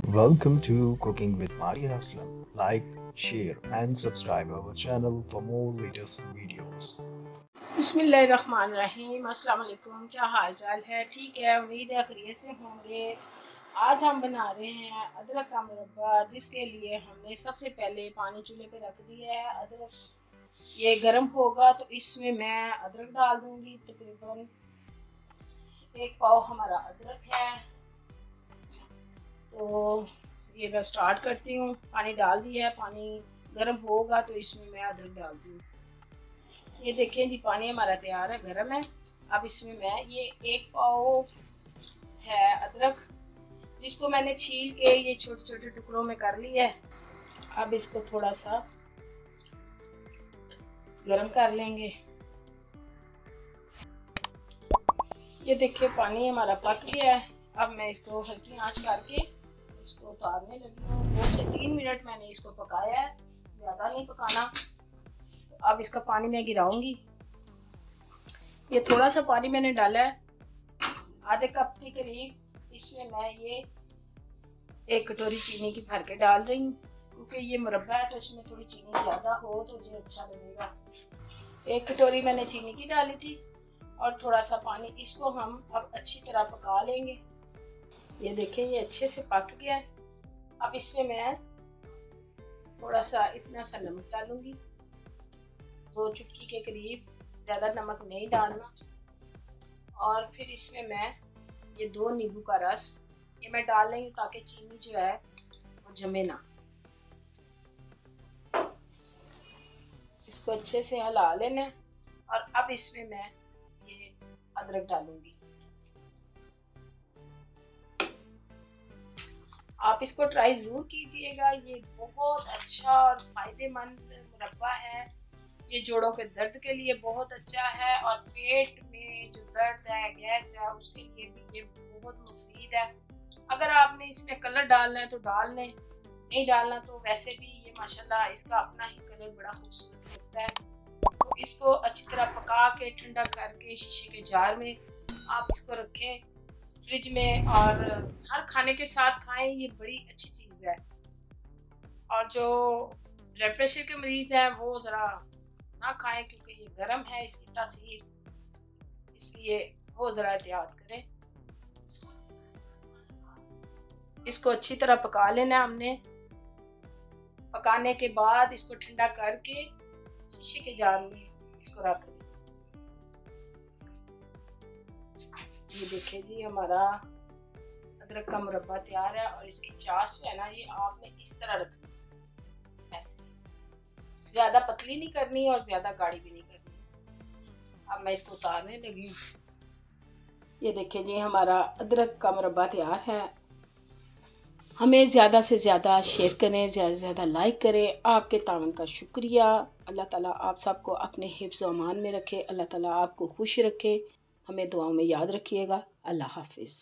Welcome to Cooking with Maria Aslam. Like, share, and subscribe our channel for more latest videos. बिस्मिल्लाहिर्रहमानिर्रहीम। अस्सलाम वालेकुम। क्या हाल चाल है? ठीक है, उम्मीद है खैरियत से होंगे। आज हम बना रहे हैं अदरक का मुरब्बा, जिसके लिए हमने सबसे पहले पानी चूल्हे पे रख दिया है। अदरक ये गर्म होगा तो इसमें मैं अदरक डाल दूंगी। तकरीबन 1 पाव हमारा अदरक है। तो ये मैं स्टार्ट करती हूँ। पानी डाल दिया है, पानी गर्म होगा तो इसमें मैं अदरक डालती हूँ। ये देखें जी, पानी हमारा तैयार है, गर्म है। अब इसमें मैं ये 1 पाव है अदरक, जिसको मैंने छील के ये छोटे छोटे टुकड़ों में कर लिया है। अब इसको थोड़ा सा गर्म कर लेंगे। ये देखिए, पानी हमारा पक गया है। अब मैं इसको हल्की आंच करके इसको उतारने लगी हूँ। 2 से 3 मिनट मैंने इसको पकाया है, ज़्यादा नहीं पकाना। अब इसका पानी मैं गिराऊंगी। ये थोड़ा सा पानी मैंने डाला है, आधे कप के करीब। इसमें मैं ये 1 कटोरी चीनी की भर के डाल रही हूँ, क्योंकि ये मुरब्बा है तो इसमें थोड़ी चीनी ज़्यादा हो तो मुझे अच्छा लगेगा। 1 कटोरी मैंने चीनी की डाली थी और थोड़ा सा पानी। इसको हम अब अच्छी तरह पका लेंगे। ये देखें, ये अच्छे से पक गया है। अब इसमें मैं थोड़ा सा इतना सा नमक डालूंगी, 2 चुटकी के करीब, ज़्यादा नमक नहीं डालना। और फिर इसमें मैं ये 2 नींबू का रस ये मैं डाल रही हूँ, ताकि चीनी जो है वो जमे ना। इसको अच्छे से हिला लेना है। और अब इसमें मैं ये अदरक डालूंगी। आप इसको ट्राई ज़रूर कीजिएगा। ये बहुत अच्छा और फ़ायदेमंद मुरब्बा है। ये जोड़ों के दर्द के लिए बहुत अच्छा है, और पेट में जो दर्द है, गैस है, उसके लिए भी ये बहुत मुफीद है। अगर आपने इसमें कलर डालना है तो डाल लें, नहीं डालना तो वैसे भी ये माशाल्लाह इसका अपना ही कलर बड़ा खूबसूरत लगता है। तो इसको अच्छी तरह पका के ठंडा करके शीशे के जार में आप इसको रखें फ्रिज में, और हर खाने के साथ खाएं। ये बड़ी अच्छी चीज़ है। और जो ब्लड प्रेशर के मरीज़ हैं वो ज़रा ना खाएं, क्योंकि ये गर्म है इसकी तासीर, इसलिए वो ज़रा एहतियात करें। इसको अच्छी तरह पका लेना हमने। पकाने के बाद इसको ठंडा करके शीशे के जार में इसको रख दें। ये देखिए जी, हमारा अदरक का मुरब्बा तैयार है। और इसकी चाश जो है ना, ये आपने इस तरह रखनी, ऐसे, ज़्यादा पतली नहीं करनी और ज़्यादा गाढ़ी भी नहीं करनी। अब मैं इसको उतारने लगी हूँ। ये देखिए जी, हमारा अदरक का मुरब्बा तैयार है। हमें ज़्यादा से ज़्यादा शेयर करें, ज़्यादा से ज़्यादा लाइक करें। आपके तावन का शुक्रिया। अल्लाह ताला आप सबको अपने हिफ्ज़ व अमान में रखे। अल्लाह ताला आपको खुश रखे। हमें दुआओं में याद रखिएगा। अल्लाह हाफिज़।